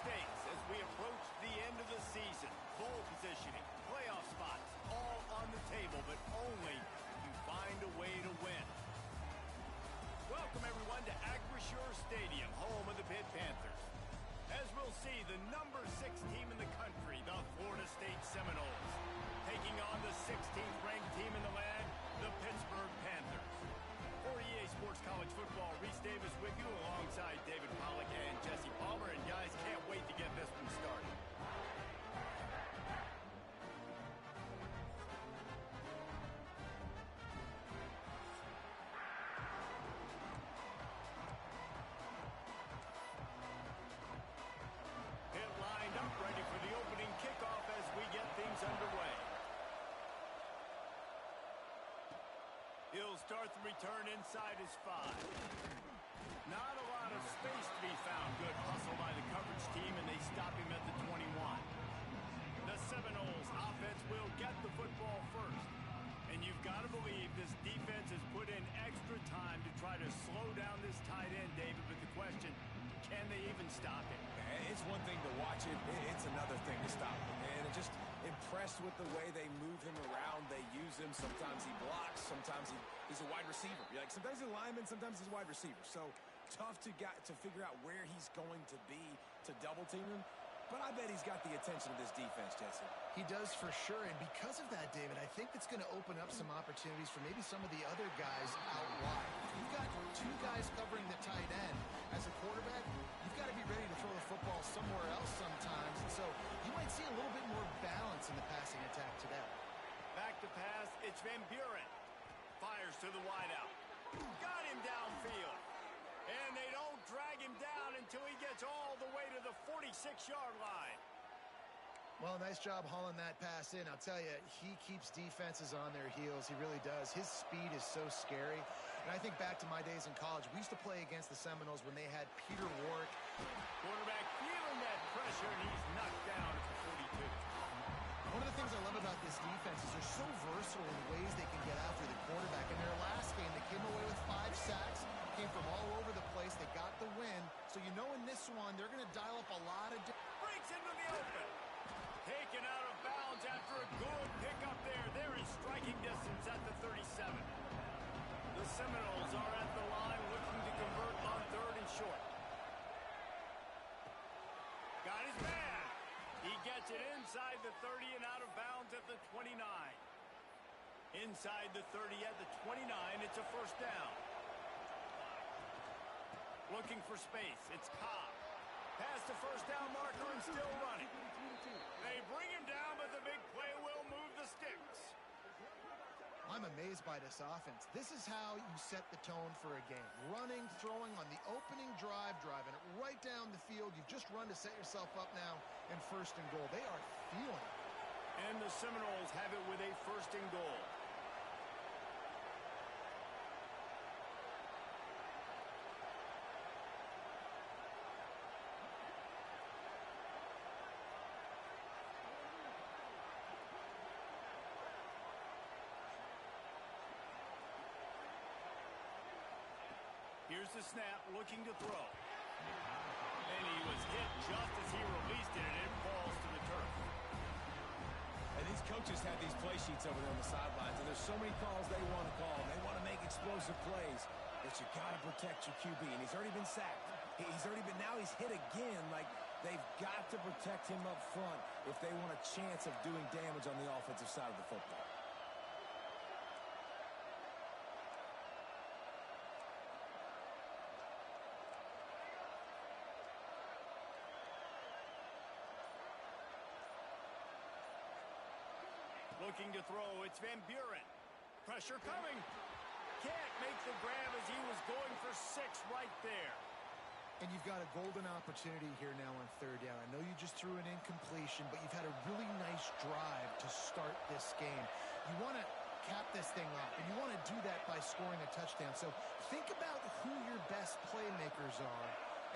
stakes as we approach the end of the season. Bowl positioning, playoff spots, all on the table, but only if you find a way to win. Welcome, everyone, to Acrisure Stadium, home of the Pitt Panthers. As we'll see, the number 6 team in the country, the Florida State Seminoles, taking on the 16th ranked team in the land, the Pittsburgh Panthers. For EA Sports College Football, Reese Davis with you alongside David Pollack and Jesse Palmer. And guys, can't wait to get this one started. Pitt lined up, ready for the opening kickoff as we get things underway. He'll start the return inside his 5. Not a lot of space to be found. Good hustle by the coverage team, and they stop him at the 21. The Seminoles offense will get the football first. And you've got to believe this defense has put in extra time to try to slow down this tight end, David. But the question, can they even stop him? It's one thing to watch it. It's another thing to stop him. And just impressed with the way they move him around. They use him. Sometimes he blocks. Sometimes he's a wide receiver. You're like, sometimes he's a lineman. Sometimes he's a wide receiver. So tough to figure out where he's going to be to double team him. But I bet he's got the attention of this defense, Jesse. He does for sure, and because of that, David, I think it's going to open up some opportunities for maybe some of the other guys out wide. If you've got 2 guys covering the tight end as a quarterback, you've got to be ready to throw the football somewhere else sometimes, and so you might see a little bit more balance in the passing attack today. Back to pass, it's Van Buren. Fires to the wideout. Got him downfield. And they don't drag him down until he gets all the way to the 46-yard line. Well, nice job hauling that pass in. I'll tell you, he keeps defenses on their heels. He really does. His speed is so scary. And I think back to my days in college. We used to play against the Seminoles when they had Peter Warrick. Quarterback feeling that pressure, and he's knocked down at the 42. One of the things I love about this defense is they're so versatile in ways they can get after the quarterback. In their last game, they came away with 5 sacks. Came from all over the place. They got the win. So you know in this one, they're going to dial up a lot of... Breaks into the open. Taken out of bounds after a good pickup there. They're in striking distance at the 37. The Seminoles are at the line looking to convert on 3rd and short. Got his man. He gets it inside the 30 and out of bounds at the 29. Inside the 30 at the 29, it's a first down. Looking for space. It's Cobb. Past the first down marker and still running. They bring him down, but the big play will move the sticks. I'm amazed by this offense. This is how you set the tone for a game. Running, throwing on the opening drive, driving it right down the field. You've just run to set yourself up now in 1st and goal. They are feeling it. And the Seminoles have it with a 1st and goal. Here's the snap, looking to throw. And he was hit just as he released it, and it falls to the turf. And these coaches have these play sheets over there on the sidelines, and there's so many calls they want to call. They want to make explosive plays, but you got to protect your QB, and he's already been sacked. Now he's hit again. Like, they've got to protect him up front if they want a chance of doing damage on the offensive side of the football. Looking to throw, it's Van Buren. Pressure coming. Can't make the grab as he was going for 6 right there. And you've got a golden opportunity here now on 3rd down. I know you just threw an incompletion, but you've had a really nice drive to start this game. You want to cap this thing off, and you want to do that by scoring a touchdown. So think about who your best playmakers are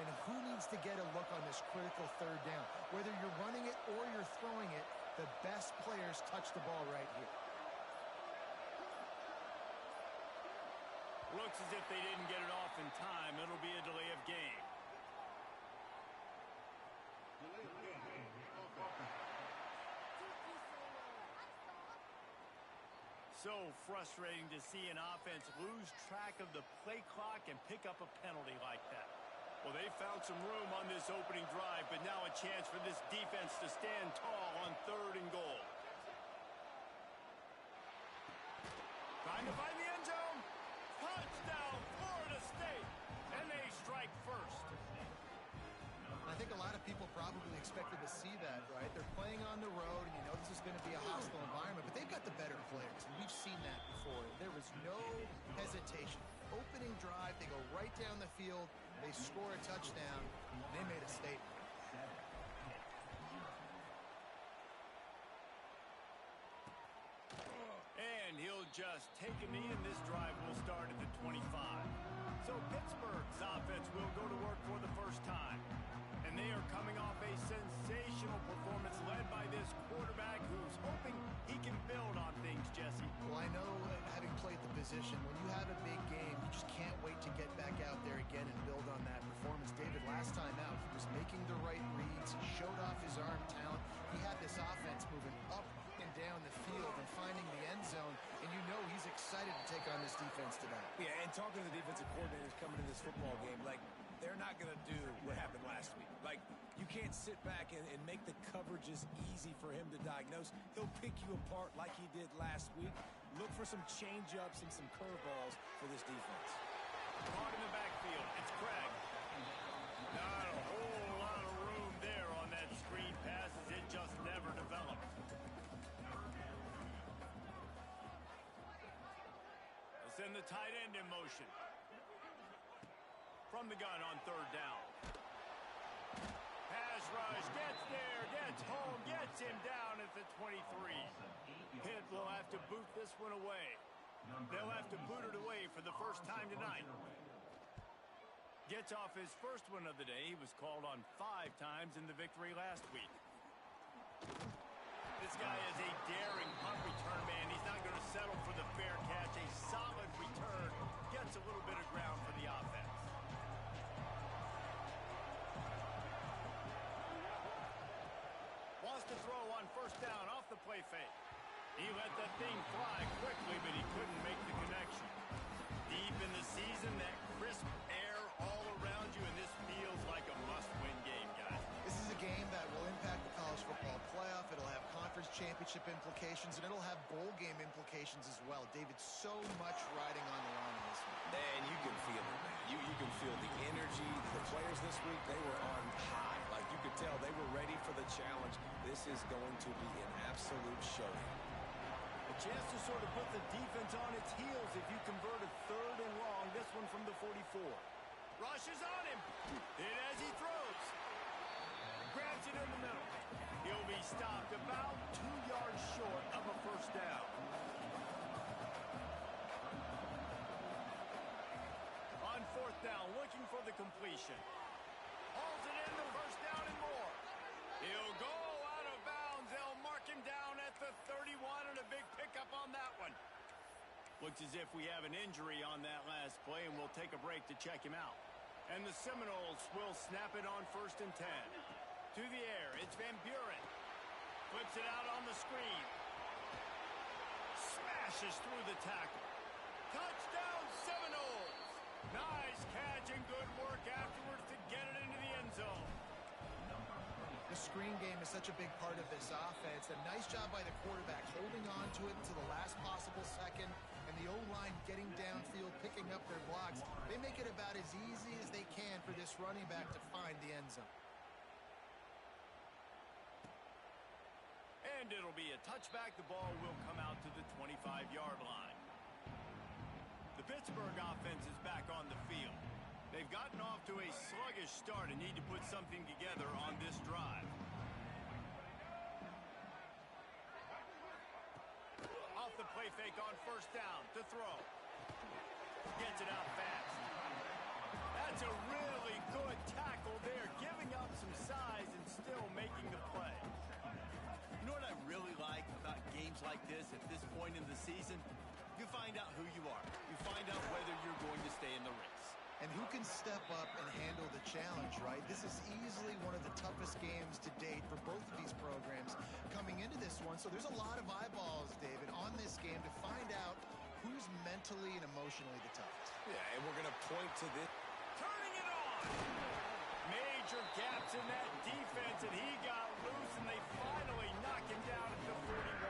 and who needs to get a look on this critical 3rd down. Whether you're running it or you're throwing it, the best players touch the ball right here. Looks as if they didn't get it off in time. It'll be a delay of game. So frustrating to see an offense lose track of the play clock and pick up a penalty like that. Well, they found some room on this opening drive, but now a chance for this defense to stand tall on 3rd and goal. Trying to find the end zone. Touchdown, Florida State. And they strike first. I think a lot of people probably expected to see that, right? They're playing on the road, and you know this is going to be a hostile environment, but they've got the better players, and we've seen that before. There was no hesitation. Opening drive, they go right down the field, they score a touchdown, and they made a statement. And he'll just take a knee, and this drive will start at the 25. So Pittsburgh's offense will go to work for the first time. And they are coming off a sensational performance led by this quarterback who's hoping he can build on things, Jesse. Well, I know, having played the position, when you have a big game, you just can't wait to get back out there again and build on that performance. David, last time out, he was making the right reads. He showed off his arm talent. He had this offense moving up and down the field and finding the end zone, and you know he's excited to take on this defense today. Yeah, and talking to the defensive coordinators coming to this football game, like, they're not going to do what happened last week. Like, you can't sit back and make the coverages easy for him to diagnose. He'll pick you apart like he did last week. Look for some change-ups and some curveballs for this defense. Caught in the backfield. It's Craig. Not a whole lot of room there on that screen pass as it just never developed. They'll send the tight end in motion. From the gun on 3rd down. Pass rush, gets there, gets home, gets him down at the 23. Pitt will have to boot this one away. They'll have to boot it away for the first time tonight. Gets off his first one of the day. He was called on 5 times in the victory last week. This guy is a daring punt return man. He's not going to settle for the fair catch. A solid return. Gets a little bit of ground for the offense. Wants to throw on 1st down off the play fake. He let that thing fly quickly, but he couldn't make the connection. Deep in the season, that crisp air all around you, and this feels like a must-win game, guys. This is a game that will impact the college football playoff. It'll have conference championship implications, and it'll have bowl game implications as well. David, so much riding on the line in this one. And you can feel it, man. You can feel the energy. The players this week, they were on high. Like, you could tell they were ready for the challenge. This is going to be an absolute showdown. A chance to sort of put the defense on its heels if you convert a 3rd and long. This one from the 44. Rushes on him. Hit as he throws. Grabs it in the middle. He'll be stopped about 2 yards short of a 1st down. On 4th down, looking for the completion. Hauls it in, the 1st down and more. He'll go out of bounds. They'll mark him down at the 31, and a big pickup on that one. Looks as if we have an injury on that last play, and we'll take a break to check him out. And the Seminoles will snap it on 1st and 10. To the air, it's Van Buren. Flips it out on the screen. Smashes through the tackle. Touchdown, Seminoles! Nice catch and good work afterwards to get it into the end zone. The screen game is such a big part of this offense. A nice job by the quarterback holding on to it until the last possible second, and the O-line getting downfield, picking up their blocks. They make it about as easy as they can for this running back to find the end zone. And it'll be a touchback. The ball will come out to the 25-yard line. The Pittsburgh offense is back on the field. They've gotten off to a sluggish start and need to put something together on this drive. Off the play fake on 1st down to throw. Gets it out fast. That's a really good tackle there, giving up some size and still making the play. You know what I really like about games like this at this point in the season? You find out who you are. You find out whether you're going to stay in the race. And who can step step up and handle the challenge, right? This is easily one of the toughest games to date for both of these programs coming into this one. So there's a lot of eyeballs, David, on this game to find out who's mentally and emotionally the toughest. Yeah, and we're going to point to this. Turning it on. Major gaps in that defense, and he got loose, and they finally knock him down at the 41.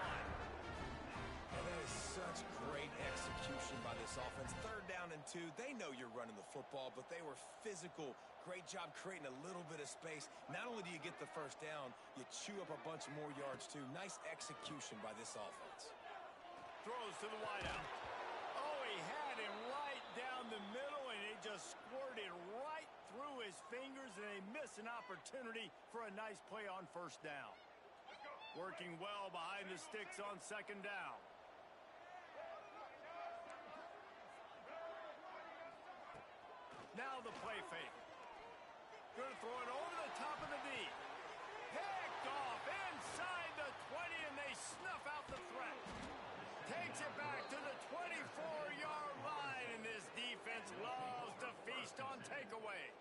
And that is such great execution by this offense. 3rd down and 2. They know you're running the football, but they were physical. Great job creating a little bit of space. Not only do you get the 1st down, you chew up a bunch more yards, too. Nice execution by this offense. Throws to the wideout. Oh, he had him right down the middle, and it just squirted right through his fingers, and they miss an opportunity for a nice play on 1st down. Working well behind the sticks on 2nd down. Now the play fake. Going to throw it over the top of the knee. Picked off inside the 20, and they snuff out the threat. Takes it back to the 24-yard line, and this defense loves to feast on takeaways.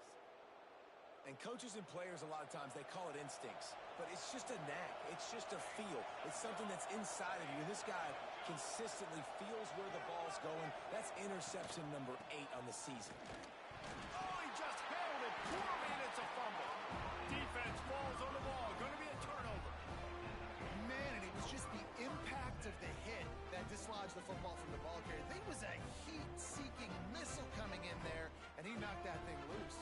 And coaches and players, a lot of times, they call it instincts. But it's just a knack. It's just a feel. It's something that's inside of you. And this guy consistently feels where the ball's going. That's interception number 8 on the season. Oh, he just handled it poorly, and it's a fumble. Defense falls on the ball. Going to be a turnover. Man, and it was just the impact of the hit that dislodged the football from the ball carrier. There was a heat-seeking missile coming in there, and he knocked that thing loose.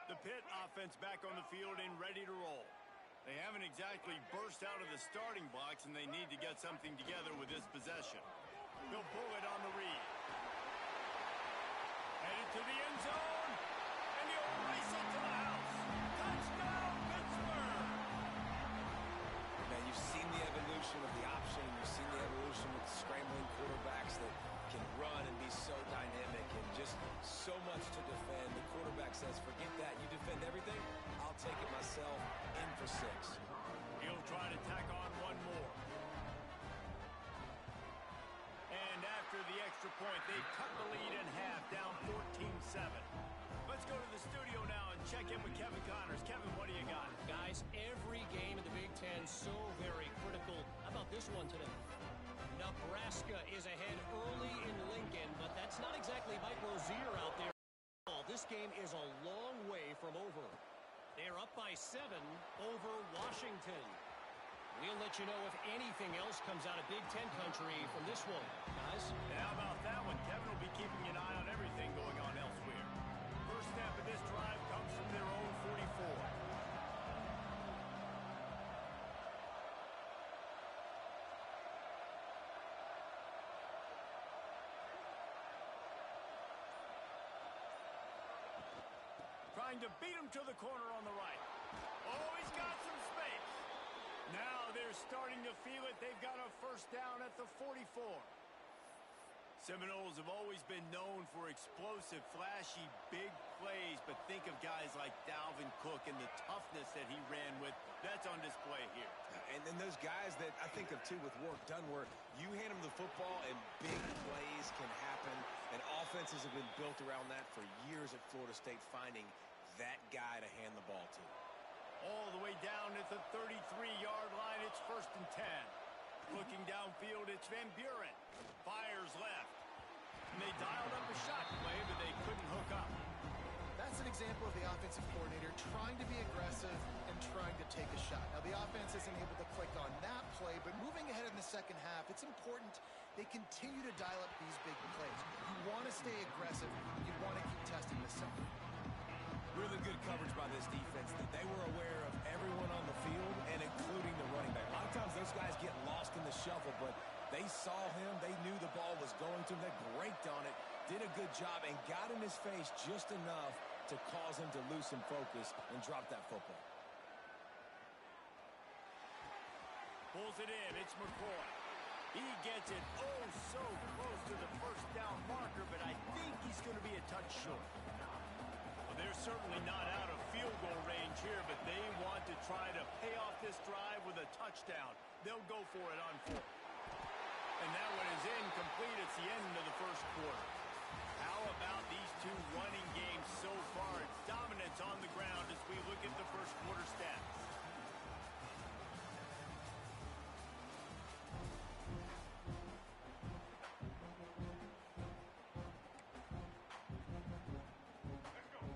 The Pitt offense back on the field and ready to roll. They haven't exactly burst out of the starting blocks, and they need to get something together with this possession. He'll pull it on the read. Headed to the end zone, and he'll race it to the house. Touchdown, Pittsburgh! Now, you've seen the evolution of the option. You've seen the evolution with scrambling quarterbacks that can run and be so dynamic and just so much to defend. The quarterback says, forget that. You defend everything, I'll take it myself. In for 6. He'll try to tack on one more. And after the extra point, they've cut the lead in half, down 14-7. Let's go to the studio now and check in with Kevin Connors. Kevin, what do you got? Guys, every game in the Big Ten so very critical. How about this one today? Nebraska is ahead early in Lincoln, but that's not exactly Mike Rozier out there. This game is a long way from over. They're up by 7 over Washington. We'll let you know if anything else comes out of Big Ten country from this one, guys. And how about that one? Kevin will be keeping an eye on everything going on elsewhere. First snap of this drive comes from their own 44. Trying to beat him to the corner on the right. Oh, he's got some space. Now they're starting to feel it. They've got a 1st down at the 44. Seminoles have always been known for explosive, flashy, big plays, but think of guys like Dalvin Cook and the toughness that he ran with. That's on display here. And then those guys that I think of, too, with Warrick Dunn, where you hand them the football and big plays can happen, and offenses have been built around that for years at Florida State, finding that guy to hand the ball to. All the way down at the 33-yard line, it's 1st and 10. Looking downfield, it's Van Buren. Fires left. And they dialed up a shot play, but they couldn't hook up. That's an example of the offensive coordinator trying to be aggressive and trying to take a shot. Now, the offense isn't able to click on that play, but moving ahead in the 2nd half, it's important they continue to dial up these big plays. You want to stay aggressive. You want to keep testing the center. Really good coverage by this defense. That they were aware of everyone on the field and including the running back. A lot of times those guys get lost in the shuffle, but they saw him. They knew the ball was going to him. They braked on it, did a good job, and got in his face just enough to cause him to lose some focus and drop that football. Pulls it in. It's McCoy. He gets it so close to the first down marker, but I think he's going to be a touch short. Well, they're certainly not out of field goal range here, but they want to try to pay off this drive with a touchdown. They'll go for it on fourth. And that one is incomplete. It's the end of the first quarter. How about these two running games so far? It's dominance on the ground as we look at the first quarter stats.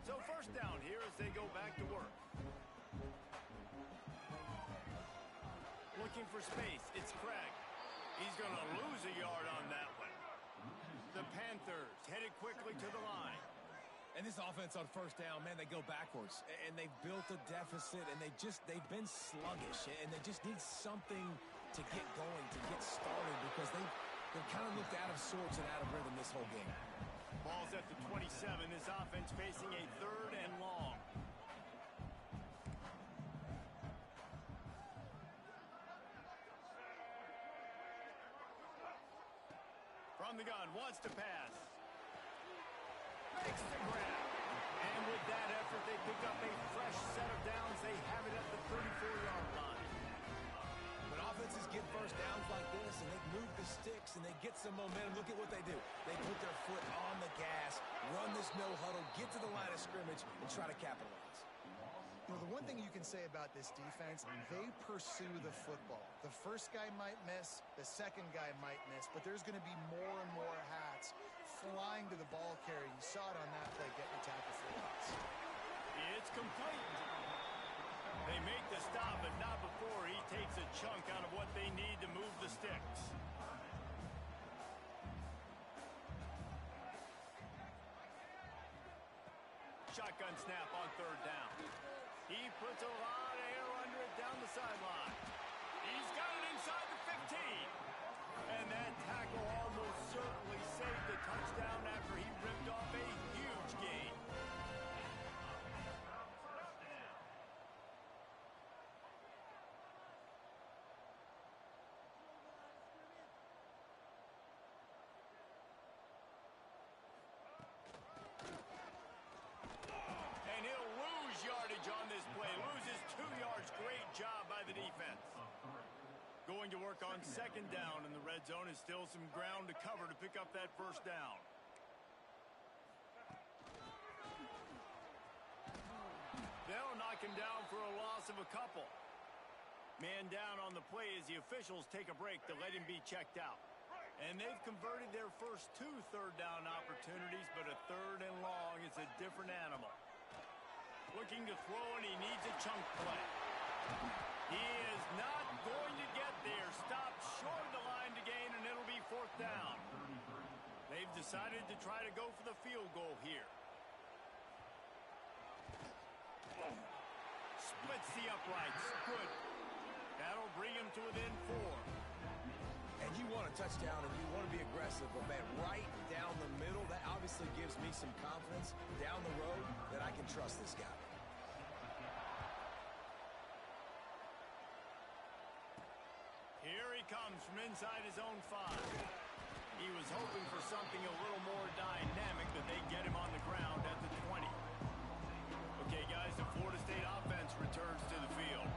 So first down here as they go back to work. Looking for space. It's Craig. He's going to lose a yard on that one. The Panthers headed quickly to the line. And this offense on first down, man, they go backwards. And they've built a deficit, and they've been sluggish. And they just need something to get going, to get started, because they've kind of looked out of sorts and out of rhythm this whole game. Ball's at the 27. This offense facing a third and long. From the gun, wants to pass. Makes the grab. And with that effort, they pick up a fresh set of downs. They have it at the 34-yard line. When offenses get first downs like this and they move the sticks and they get some momentum, look at what they do. They put their foot on the gas, run this no huddle, get to the line of scrimmage, and try to capitalize. You know, the one thing you can say about this defense, they pursue the football. The first guy might miss, the second guy might miss, but there's going to be more and more hats flying to the ball carrier. You saw it on that play, getting a tackle for loss. It's complete. They make the stop, but not before he takes a chunk out of what they need to move the sticks. Shotgun snap on third down. He puts a lot of air under it down the sideline. He's got it inside the 15. And that tackle almost certainly saved the touchdown after he ripped off a huge gain. And he'll lose yardage on this play. Loses 2 yards. Great job by the defense. Going to work on second down in the red zone. Is still some ground to cover to pick up that first down. They'll knock him down for a loss of a couple. Man down on the play as the officials take a break to let him be checked out. And they've converted their first 2 third down opportunities, but a third and long is a different animal. Looking to throw, and he needs a chunk play. He is not going to get there. Stopped short of the line to gain, and it'll be fourth down. They've decided to try to go for the field goal here. Splits the uprights. Good. That'll bring him to within 4. And you want a touchdown and you want to be aggressive, but man, right down the middle, that obviously gives me some confidence down the road that I can trust this guy. Here he comes from inside his own 5. He was hoping for something a little more dynamic, but they get him on the ground at the 20. Okay, guys, the Florida State offense returns to the field.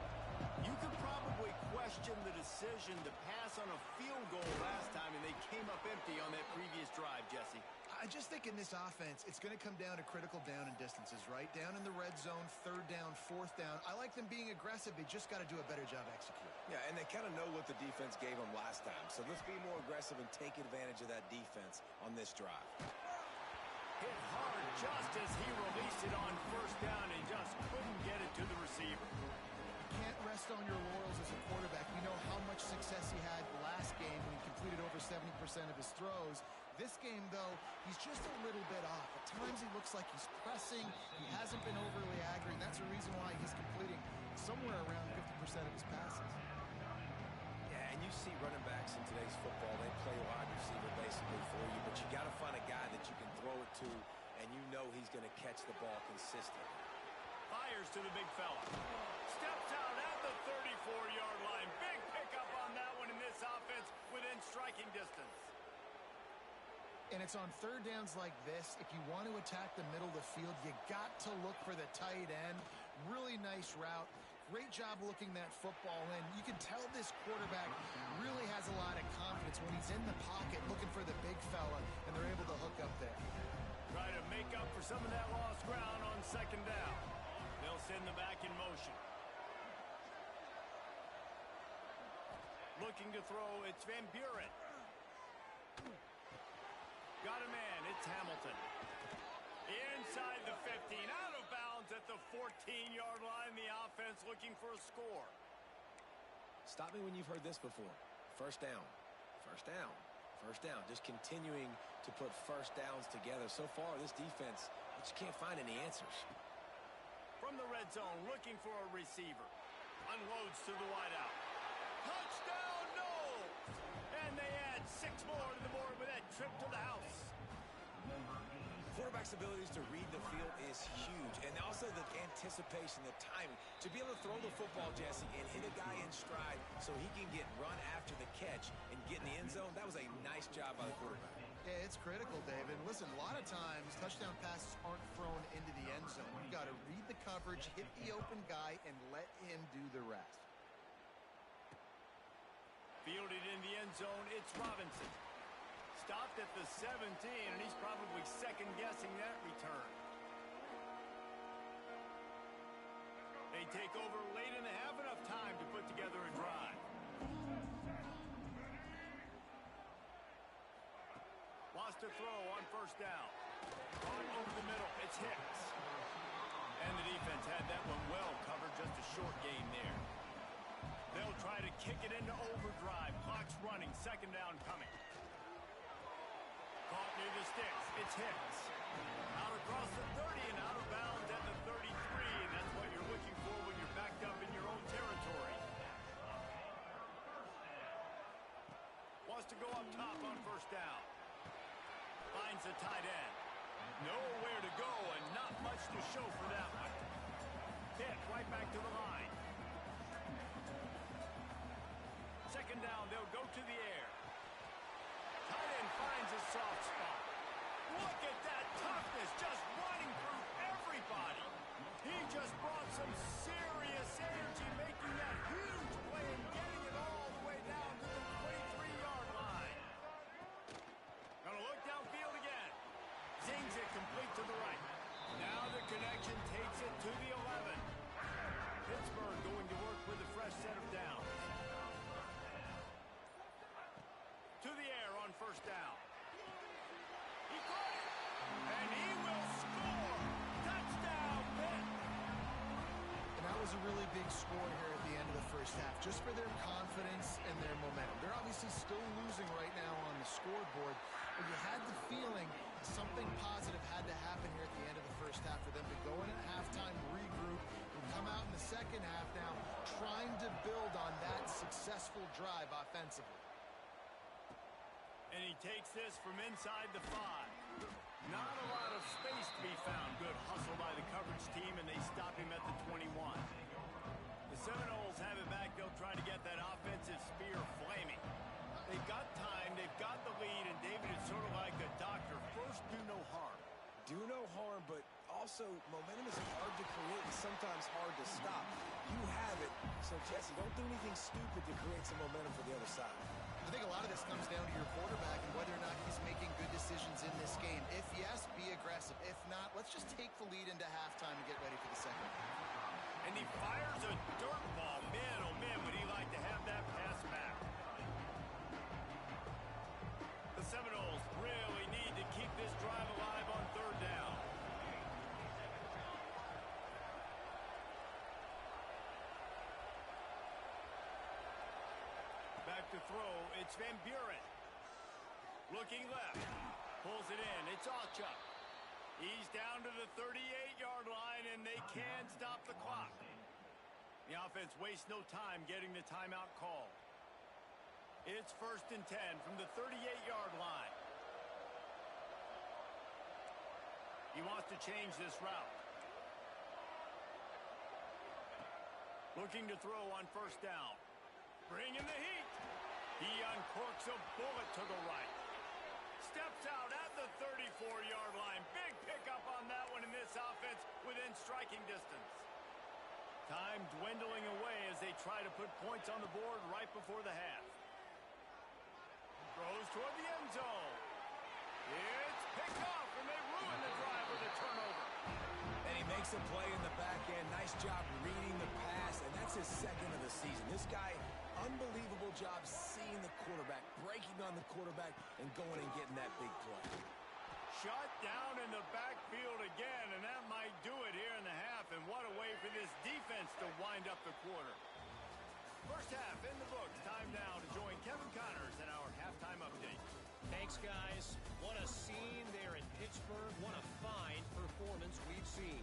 You could probably question the decision to pass on a field goal last time, and they came up empty on that previous drive, Jesse. I just think in this offense, it's going to come down to critical down and distances, right? Down in the red zone, third down, fourth down. I like them being aggressive. They just got to do a better job executing. Yeah, and they kind of know what the defense gave them last time. So let's be more aggressive and take advantage of that defense on this drive. Hit hard just as he released it on first down and just couldn't get it to the receiver. Can't rest on your laurels as a quarterback. We know how much success he had last game when he completed over 70% of his throws. This game, though, he's just a little bit off. At times he looks like he's pressing. He hasn't been overly accurate, and that's the reason why he's completing somewhere around 50% of his passes. Yeah, and you see running backs in today's football, they play wide receiver basically for you, but you got to find a guy that you can throw it to, and you know he's going to catch the ball consistently. Fires to the big fella. Steps out at the 34-yard line. Big pickup on that one in this offense. defense within striking distance. And it's on third downs like this. If you want to attack the middle of the field, you got to look for the tight end. Really nice route. Great job looking that football in. You can tell this quarterback really has a lot of confidence when he's in the pocket looking for the big fella, and they're able to hook up there. Try to make up for some of that lost ground on second down. They'll send them back in motion. Looking to throw, it's Van Buren. Got a man, it's Hamilton. Inside the 15, out of bounds at the 14-yard line. The offense looking for a score. Stop me when you've heard this before. First down, first down, first down. Just continuing to put first downs together. So far, this defense, you just can't find any answers. From the red zone, looking for a receiver. Unloads to the wideout. Touchdown, no! And they add 6 more to the board with that trip to the house. Quarterback's abilities to read the field is huge, and also the anticipation, the timing. To be able to throw the football, Jesse, and hit a guy in stride so he can get run after the catch and get in the end zone, that was a nice job by the quarterback. Yeah, it's critical, David. Listen, a lot of times touchdown passes aren't thrown into the end zone. You've got to read the coverage, hit the open guy, and let him do the rest. Fielded in the end zone, it's Robinson. Stopped at the 17, and he's probably second-guessing that return. They take over late and have enough time to put together a drive. Lost a throw on first down. On over the middle, it's Hicks. And the defense had that one well covered, just a short gain there. They'll try to kick it into overdrive. Clock's running, second down coming. Caught near the sticks. It's Hicks. Out across the 30 and out of bounds at the 33. And that's what you're looking for when you're backed up in your own territory. Wants to go up top on first down. Finds a tight end. Nowhere to go and not much to show for that one. Pitt right back to the line. Second down, they'll go to the air. Tight end finds a soft spot. Look at that toughness, just running through everybody. He just brought some serious energy, making that huge play and getting it all the way down to the 23-yard line. Gonna look downfield again. Zings it complete to the right. Now the connection takes it to the 11. Pittsburgh going to work with a fresh set of downs. To the air on first down. He caught it, and he will score. Touchdown, Pitt. And that was a really big score here at the end of the first half, just for their confidence and their momentum. They're obviously still losing right now on the scoreboard, but you had the feeling something positive had to happen here at the end of the first half for them to go in at halftime, regroup, and come out in the second half now trying to build on that successful drive offensively. And he takes this from inside the 5. Not a lot of space to be found. Good hustle by the coverage team, and they stop him at the 21. The Seminoles have it back. They'll try to get that offensive spear flaming. They've got time. They've got the lead, and David is sort of like a doctor. First, do no harm. Do no harm, but also momentum is hard to create and sometimes hard to stop. You have it, so Jesse, don't do anything stupid to create some momentum for the other side. I think a lot of this comes down to your quarterback and whether or not he's making good decisions in this game. If yes, be aggressive. If not, let's just take the lead into halftime and get ready for the second. And he fires a dirt ball. Man, oh man, would he like to have that pass back. The Seminoles really need to keep this drive alive on third down. Back to throw, it's Van Buren. Looking left, pulls it in, it's Alchuk. He's down to the 38-yard line, and they can stop the clock. The offense wastes no time getting the timeout call. It's 1st and 10 from the 38-yard line. He wants to change this route. Looking to throw on first down. Bring in the heat. He uncorks a bullet to the right. Steps out at the 34-yard line. Big pickup on that one in this offense within striking distance. Time dwindling away as they try to put points on the board right before the half. Throws toward the end zone. It's picked off, and they ruin the drive with a turnover. And he makes a play in the back end. Nice job reading the pass, and that's his second of the season. This guy, unbelievable job seeing the quarterback, breaking on the quarterback, and going and getting that big play. Shut down in the backfield again, and that might do it here in the half. And what a way for this defense to wind up the quarter. First half in the books. Time now to join Kevin Connors in our halftime update. Thanks, guys. What a scene there in Pittsburgh. What a fine performance we've seen.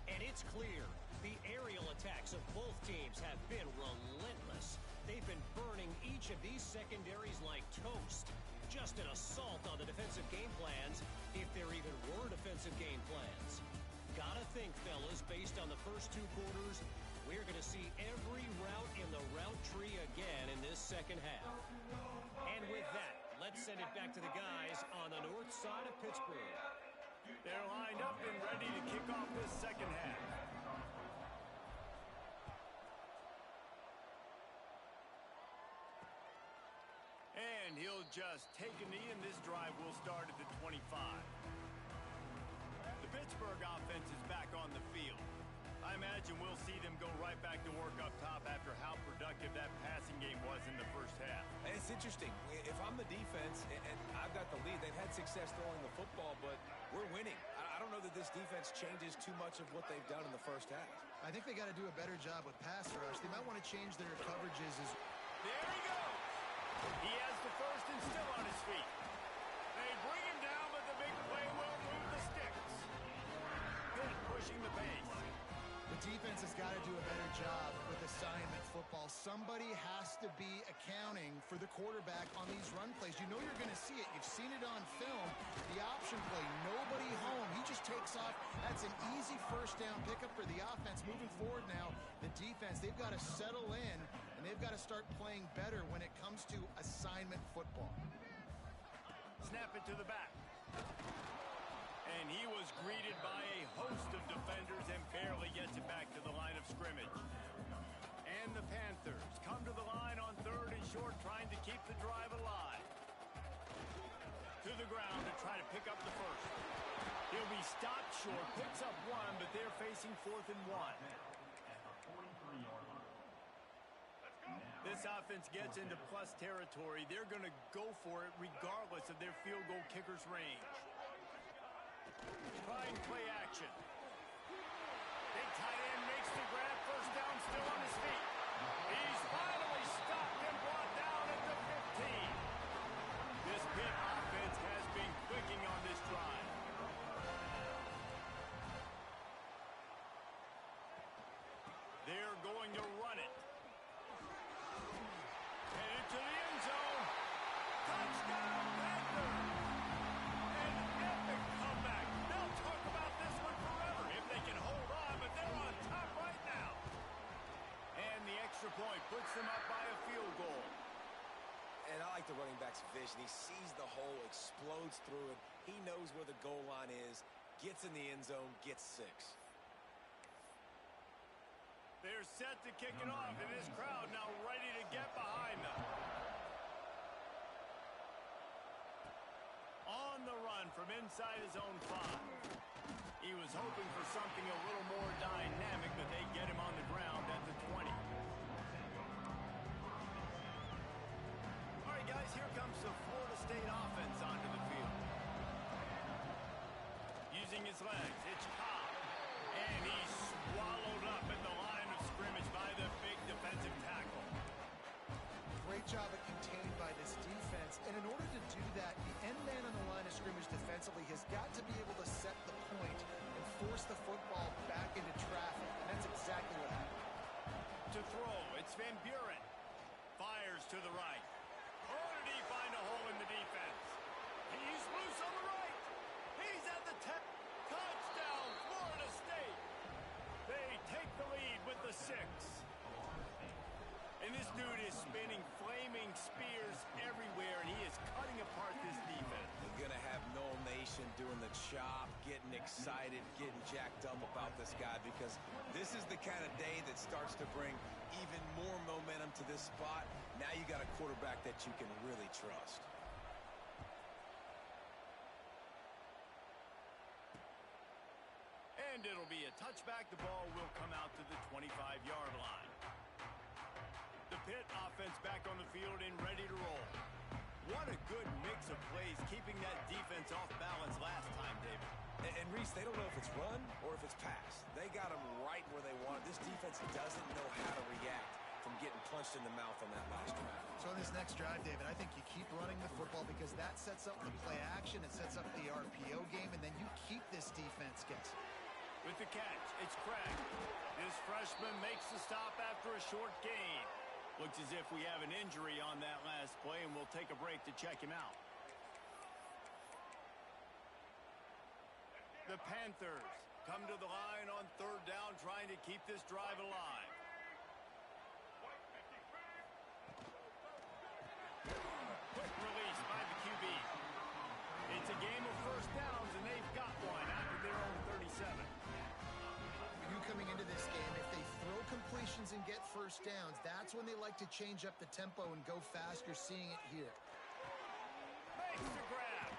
And it's clear the aerial attacks of both teams have been relentless. They've been burning each of these secondaries like toast. Just an assault on the defensive game plans, if there even were defensive game plans. Gotta think, fellas, based on the first two quarters, we're going to see every route in the route tree again in this second half. And with that, let's send it back to the guys on the north side of Pittsburgh. They're lined up and ready to kick off this second half. And he'll just take a knee, and this drive will start at the 25. The Pittsburgh offense is back on the field. I imagine we'll see them go right back to work up top after how productive that passing game was in the first half. And it's interesting. If I'm the defense and I've got the lead, they've had success throwing the football, but we're winning. I don't know that this defense changes too much of what they've done in the first half. I think they got to do a better job with pass rush. They might want to change their coverages. There he goes. He has the first and still on his feet. They bring him down, but the big play will move the sticks. Pitt pushing the pace. The defense has got to do a better job with assignment football. Somebody has to be accounting for the quarterback on these run plays. You know you're going to see it. You've seen it on film. The option play, nobody home. He just takes off. That's an easy first down pickup for the offense. Moving forward now, the defense, they've got to settle in, and they've got to start playing better when it comes to assignment football. Snap it to the back. And he was greeted by a host of defenders and barely gets it back to the line of scrimmage. And the Panthers come to the line on third and short, trying to keep the drive alive. To the ground to try to pick up the first. He'll be stopped short, picks up one, but they're facing 4th and 1. This offense gets into plus territory. They're going to go for it regardless of their field goal kicker's range. Trying play action. Big tight end makes the grab. First down, still on his feet. He's finally stopped and brought down at the 15. This Pitt offense has been clicking on this drive. They're going to run it. Headed to the end zone. Touchdown, Panthers! An epic comeback. They'll talk about this one forever if they can hold on, but they're on top right now. And the extra point puts them up by a field goal. And I like the running back's vision. He sees the hole, explodes through it. He knows where the goal line is, gets in the end zone, gets 6. They're set to kick it off, and this crowd now ready to get behind them. On the run from inside his own 5. He was hoping for something a little more dynamic, but they get him on the ground at the 20. All right, guys, here comes the Florida State offense onto the field. Using his legs, it's Cobb. And he's swallowed up at the line of scrimmage by the big defensive tackle. Great job at contained by this defense. And in order to do that, the end man on the line of scrimmage defensively has got to be able to set the point and force the football back into traffic. And that's exactly what happened. To throw, it's Van Buren. Fires to the right. Oh, did he find a hole in the defense? He's loose on the right. He's at the 10. Touchdown, Florida State. They take the lead with the 6. And this dude is spinning flaming throwing spears everywhere, and he is cutting apart this defense. They're going to have Noel Nation doing the chop, getting excited, getting jacked up about this guy, because this is the kind of day that starts to bring even more momentum to this spot. Now you got a quarterback that you can really trust. And it'll be a touchback. The ball will come out to the 25-yard line. The Pitt offense back on the field and ready to roll. What a good mix of plays, keeping that defense off balance last time, David. And Reese, they don't know if it's run or if it's pass. They got them right where they want it. This defense doesn't know how to react from getting punched in the mouth on that last drive. So on this next drive, David, I think you keep running the football because that sets up the play action, it sets up the RPO game, and then you keep this defense guessing. With the catch, it's Craig. This freshman makes the stop after a short gain. Looks as if we have an injury on that last play, and we'll take a break to check him out. The Panthers come to the line on third down, trying to keep this drive alive. Quick release by the QB. It's a game of first downs, and they've got one after their own 37. Coming into this game, if they throw completions and get first downs, that's when they like to change up the tempo and go fast. You're seeing it here. Makes the grab.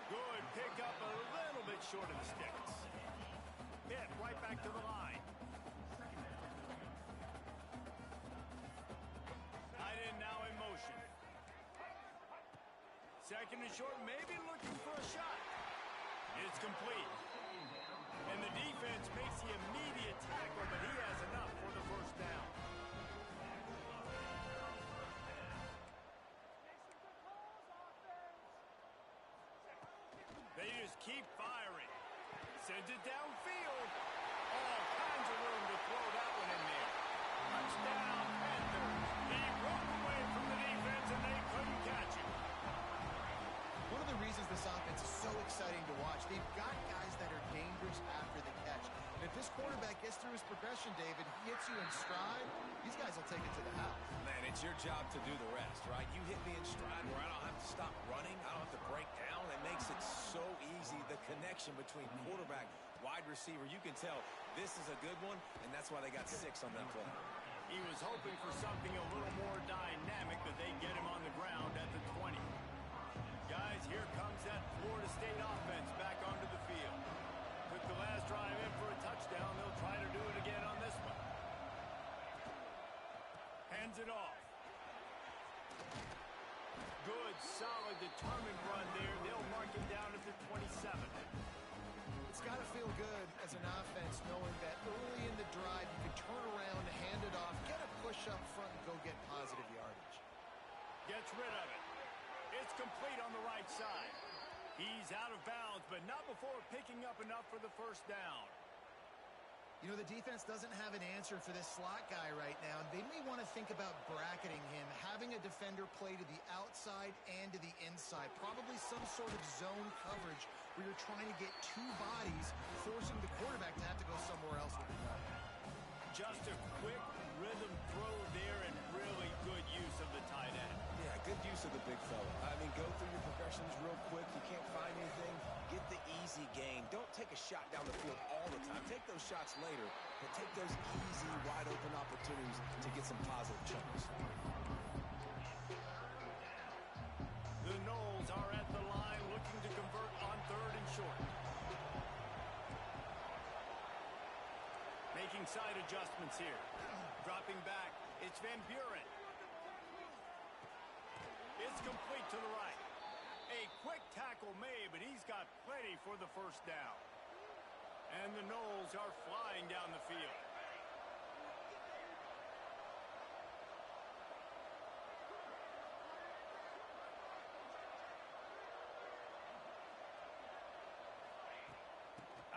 Good pick up, a little bit short of the sticks. Pitt right back to the line. Tight end now in motion. Second and short, maybe looking for a shot. It's complete. And the defense makes the immediate tackle, but he has enough for the first down. They just keep firing. Sends it downfield. All kinds of room to throw that one in there. Touchdown, Panthers. He broke away from the defense, and they couldn't catch him. One of the reasons this offense is so exciting to watch, they've got guys that are dangerous after the catch. And if this quarterback gets through his progression, David, he hits you in stride, these guys will take it to the house. Man, it's your job to do the rest, right? You hit me in stride where I don't have to stop running. I don't have to break down. It makes it so easy. The connection between quarterback, wide receiver, you can tell this is a good one, and that's why they got 6 on that play. He was hoping for something a little more dynamic, but they get him on the ground at the 20. Guys, here comes that Florida State offense back onto the field. Took the last drive in for a touchdown. They'll try to do it again on this one. Hands it off. Good, solid, determined run there. They'll mark him down at the 27. It's got to feel good as an offense knowing that early in the drive you can turn around, hand it off, get a push up front, and go get positive yardage. Gets rid of it. It's complete on the right side. He's out of bounds, but not before picking up enough for the first down. You know, the defense doesn't have an answer for this slot guy right now. They may want to think about bracketing him, having a defender play to the outside and to the inside. Probably some sort of zone coverage where you're trying to get 2 bodies, forcing the quarterback to have to go somewhere else with the ball. Just a quick rhythm throw there and really good use of the tight end. Yeah, good use of the big fella. I mean, go through your progressions real quick. You can't find anything. Get the easy gain. Don't take a shot down the field all the time. Take those shots later, but take those easy, wide-open opportunities to get some positive chunks. The Noles are at the line looking to convert on third and short. Making side adjustments here. Dropping back. It's Van Buren. It's complete to the right. A quick tackle made, but he's got plenty for the first down. And the Noles are flying down the field.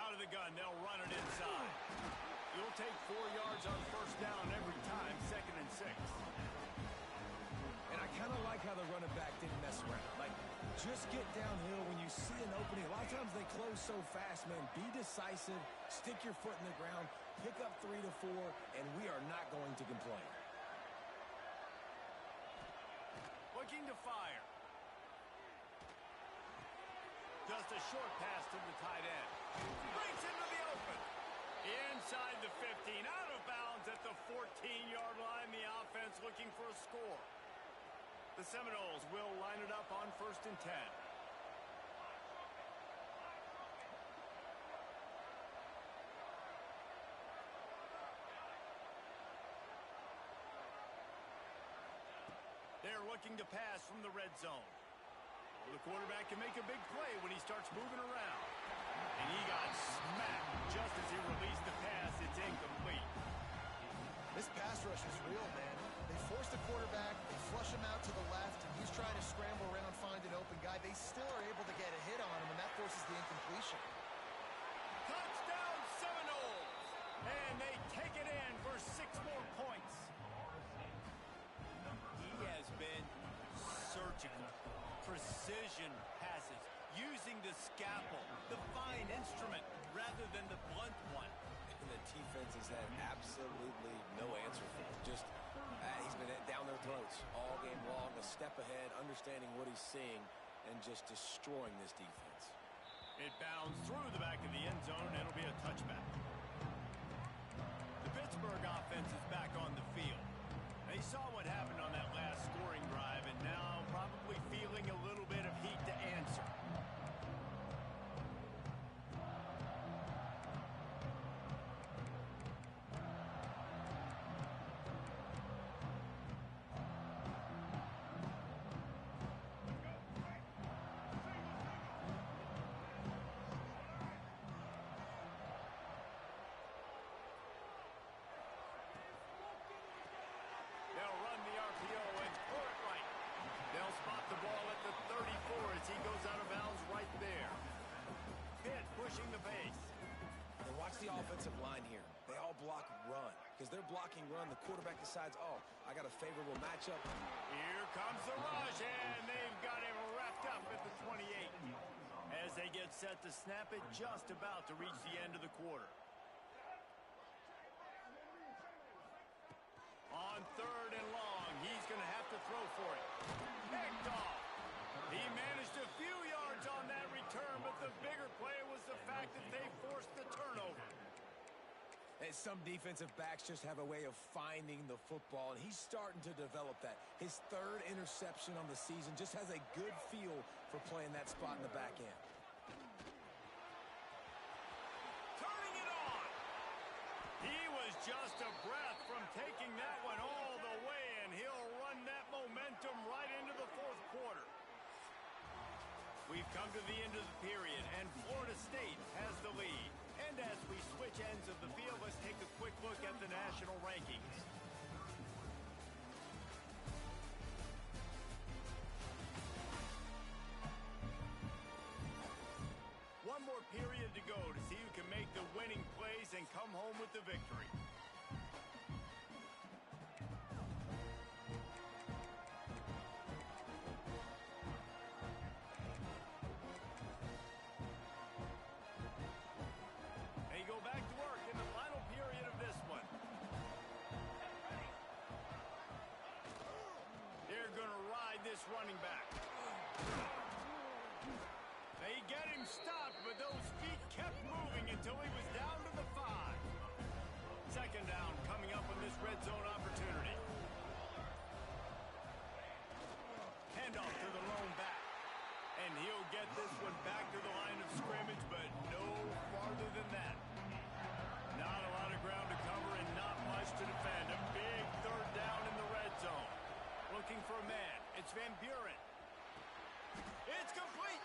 Out of the gun, they'll run it inside. You'll take 4 yards on first down every time, 2nd and 6. And I kind of like how the running back didn't mess around. Like, just get downhill when you see an opening. A lot of times they close so fast, man. Be decisive, stick your foot in the ground, pick up 3 to 4, and we are not going to complain. looking to fire. Just a short pass to the tight end. Breaks into the open. Inside the 15, out of bounds at the 14-yard line. The offense looking for a score. The Seminoles will line it up on 1st and 10. They're looking to pass from the red zone. Well, the quarterback can make a big play when he starts moving around. And he got smacked just as he released the pass. It's incomplete. This pass rush is real, man. They force the quarterback, they flush him out to the left, and he's trying to scramble around, find an open guy. They still are able to get a hit on him, and that forces the incompletion. Touchdown Seminoles! And they take it in for 6 more points. He has been surgical. Precision passes, using the scalpel, the fine instrument, rather than the blunt one. And the defense has had absolutely no answer for him. Just, he's been down their throats all game long, a step ahead, understanding what he's seeing, and just destroying this defense. It bounds through the back of the end zone, and it'll be a touchback. The Pittsburgh offense is back on the field. They saw what happened on that last scoring drive, and now probably feeling a little bit of heat to answer. They'll run the RPO and throw it right. They'll spot the ball at the 34 as he goes out of bounds right there. Pitt pushing the pace. And watch the offensive line here. They all block run. Because they're blocking run, the quarterback decides, oh, I got a favorable matchup. Here comes the rush, and they've got him wrapped up at the 28. As they get set to snap it, just about to reach the end of the quarter. On 3rd and long, he's going to have to throw for it. Picked off. He managed a few yards on that return, but the bigger play was the fact that they forced the turnover. And some defensive backs just have a way of finding the football, and he's starting to develop that. His 3rd interception on the season just has a good feel for playing that spot in the back end. Turning it on. He was just a breath from taking that one all the way, and he'll run that momentum right into the 4th quarter. We've come to the end of the period, and Florida State has the lead. And as we switch ends of the field, let's take a quick look at the national rankings. One more period to go to see who can make the winning plays and come home with the victory. They go back to work in the final period of this one. They're going to ride this running back. They get him stopped, but those feet kept moving until he was down to the 5. 2nd down coming up on this red zone opportunity. Handoff to the lone back. And he'll get this one back to the line of scrimmage, but no farther than that. Not a lot of ground to cover and not much to defend. A big 3rd down in the red zone. Looking for a man. It's Van Buren. It's complete.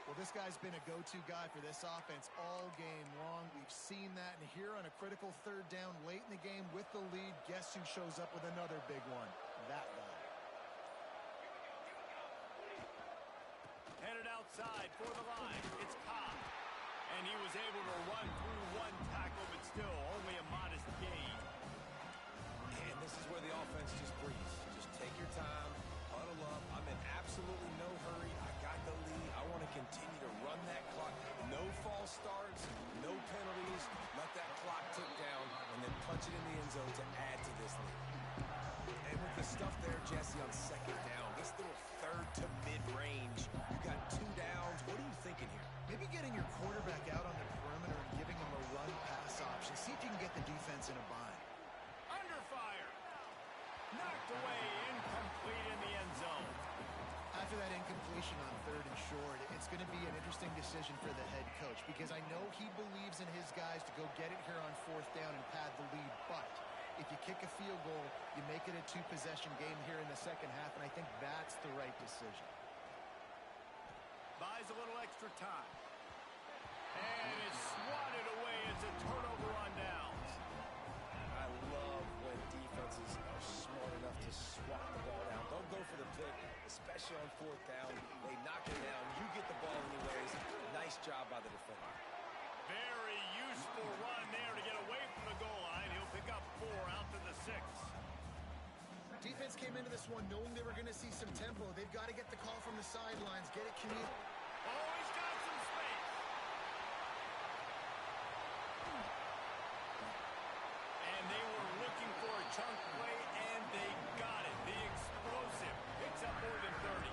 Well, this guy's been a go-to guy for this offense all game long. We've seen that, and here on a critical 3rd down late in the game with the lead, guess who shows up with another big one? That guy. Headed outside for the line. It's Cobb. And he was able to run through one tackle, but still only a modest gain. And this is where the offense just breathes. Just take your time, huddle up. I'm in absolutely no hurry. I got the lead. I want to continue to run that clock. No false starts, no penalties. Let that clock tick down, and then punch it in the end zone to add to this lead. And with the stuff there, Jesse, on second down, this little third to mid-range, you got 2 downs. What are you thinking here? Maybe getting your quarterback out on the perimeter and giving him a run-pass option. See if you can get the defense in a bind. Under fire. Knocked away, incomplete in the end zone. After that incompletion on third and short, it's going to be an interesting decision for the head coach because I know he believes in his guys to go get it here on fourth down and pad the lead. But if you kick a field goal, you make it a 2-possession game here in the second half, and I think that's the right decision. Buys a little extra time. And it's swatted away. It's a turnover on downs. I love when defenses are smart enough to swat the ball down. Don't go for the pick, especially on fourth down. They knock it down. You get the ball anyways. Nice job by the defender. Very useful run there to get away from the goal line. He'll pick up 4 out to the 6. Defense came into this one knowing they were going to see some tempo. They've got to get the call from the sidelines, get it committed. Oh, he's got some space. And they were looking for a chunk play, and they got it. The explosive picks up more than 30.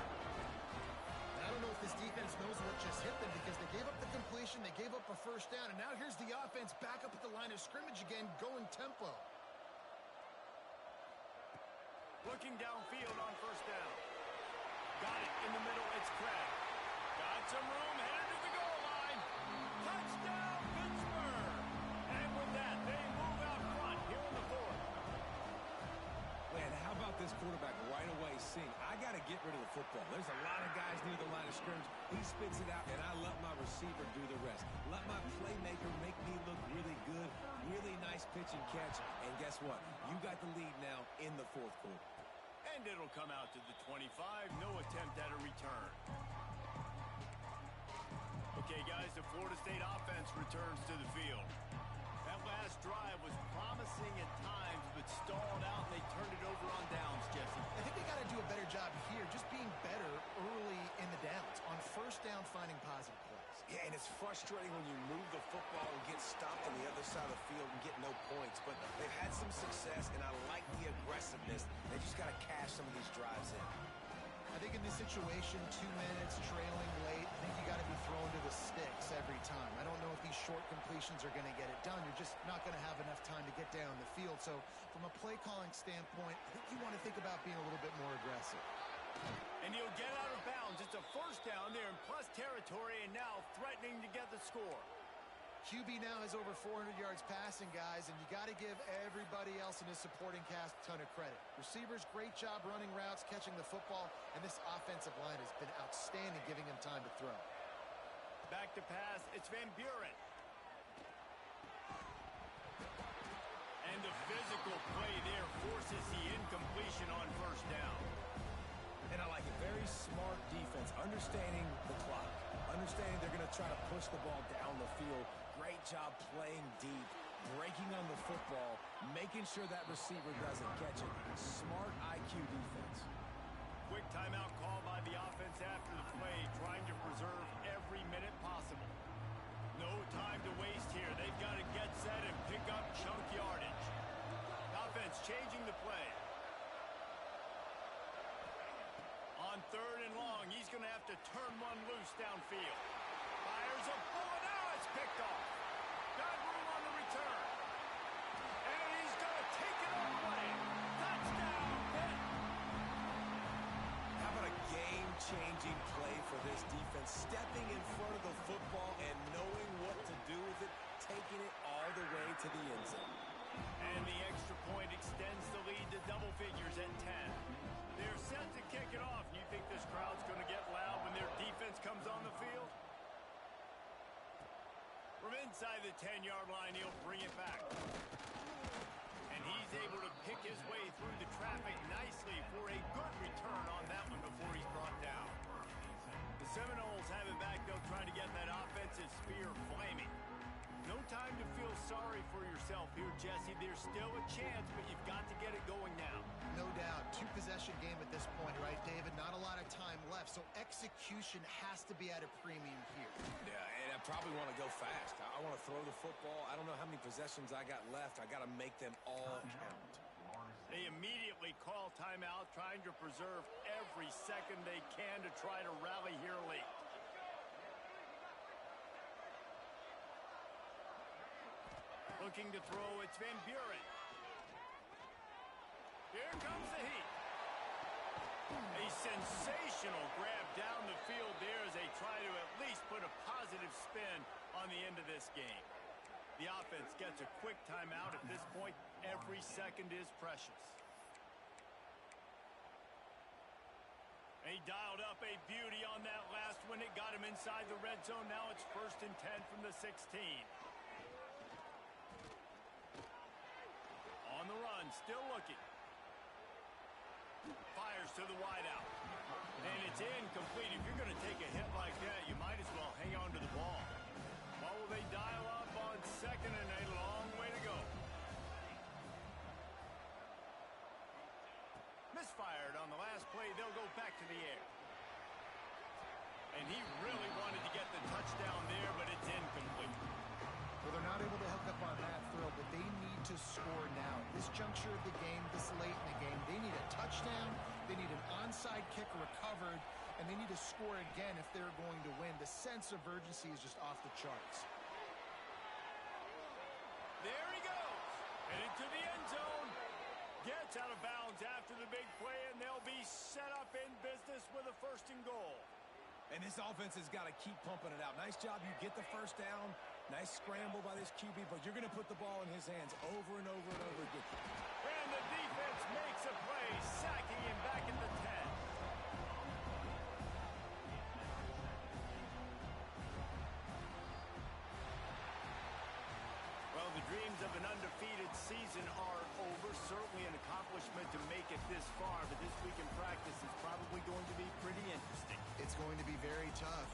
I don't know if this defense knows what just hit them because they gave up the completion, they gave up a first down, and now here's the offense back up at the line of scrimmage again, going tempo. Looking downfield on first down. Got it in the middle. It's Craig. Got some room. Headed to the goal line. Touchdown, Pittsburgh. And with that, they move out front here in the fourth. Man, how about this quarterback right away seeing, I got to get rid of the football. There's a lot of guys near the line of scrimmage. He spits it out, and I let my receiver do the rest. Let my playmaker make me look really good. Really nice pitch and catch. And guess what? You got the lead now in the fourth quarter. And it'll come out to the 25. No attempt at a return. Okay, guys, the Florida State offense returns to the field. That last drive was promising at times, but stalled out, and they turned it over on downs, Jesse. I think they got to do a better job here, just being better early in the downs. On first down, finding positive plays. Yeah, and it's frustrating when you move the football and get stopped on the other side of the field and get no points. But they've had some success, and I like the aggressiveness. They just got to cash some of these drives in. I think in this situation, 2 minutes, trailing late, I think you got to be thrown to the sticks every time. I don't know if these short completions are going to get it done. You're just not going to have enough time to get down the field. So from a play calling standpoint, I think you want to think about being a little bit more aggressive. And he'll get out of bounds. It's a first down there in plus territory, and now threatening to get the score. QB now has over 400 yards passing, guys, and you got to give everybody else in his supporting cast a ton of credit. Receivers, great job running routes, catching the football, and this offensive line has been outstanding, giving him time to throw. Back to pass, it's Van Buren. And the physical play there forces the incompletion on first down. And I like it. Very smart defense, understanding the clock, understanding they're going to try to push the ball down the field. Great job playing deep, breaking on the football, making sure that receiver doesn't catch it. Smart IQ defense. Quick timeout call by the offense after the play, trying to preserve every minute possible. No time to waste here. They've got to get set and pick up chunk yardage. Offense changing the play. On third and long, he's going to have to turn one loose downfield. Fires a bullet. Now it's picked off. Got room on the return. And he's going to take it all the way. Touchdown, Pitt. How about a game-changing play for this defense? Stepping in front of the football and knowing what to do with it, taking it all the way to the end zone. And the extra point extends the lead to double figures at 10. They're set to kick it off. You think this crowd's going to get loud when their defense comes on the field? From inside the 10-yard line, he'll bring it back. And he's able to pick his way through the traffic nicely for a good return on that one before he's brought down. The Seminoles have it back. They'll try to get that offensive spear flaming. No time to feel sorry for yourself here, Jesse. There's still a chance, but you've got to get it going now. No doubt. 2-possession game at this point, right, David? Not a lot of time left, so execution has to be at a premium here. Yeah, and I probably want to go fast. I want to throw the football. I don't know how many possessions I got left. I got to make them all count. They immediately call timeout, trying to preserve every second they can to try to rally here late. Looking to throw, it's Van Buren. Here comes the heat. A sensational grab down the field there as they try to at least put a positive spin on the end of this game. The offense gets a quick timeout at this point. Every second is precious. And he dialed up a beauty on that last one. It got him inside the red zone. Now it's 1st and 10 from the 16. On the run, still looking. Fires to the wideout. And it's incomplete. If you're going to take a hit like that, you might as well hang on to the ball. What will they dial up on 2nd and a long way to go? Misfired on the last play. They'll go back to the air. And he really wanted to get the touchdown there, but it's incomplete. Well, they're not able to hook up on that throw, but they need to score now. This juncture of the game, this late in the game, they need a touchdown, they need an onside kick recovered, and they need to score again if they're going to win. The sense of urgency is just off the charts. There he goes. And into the end zone. Gets out of bounds after the big play, and they'll be set up in business with a 1st and goal. And this offense has got to keep pumping it out. Nice job. You get the first down. Nice scramble by this QB, but you're going to put the ball in his hands over and over and over again. And the defense makes a play, sacking him back at the 10. Well, the dreams of an undefeated season are over. Certainly an accomplishment to make it this far, but this week in practice is probably going to be pretty interesting. It's going to be very tough.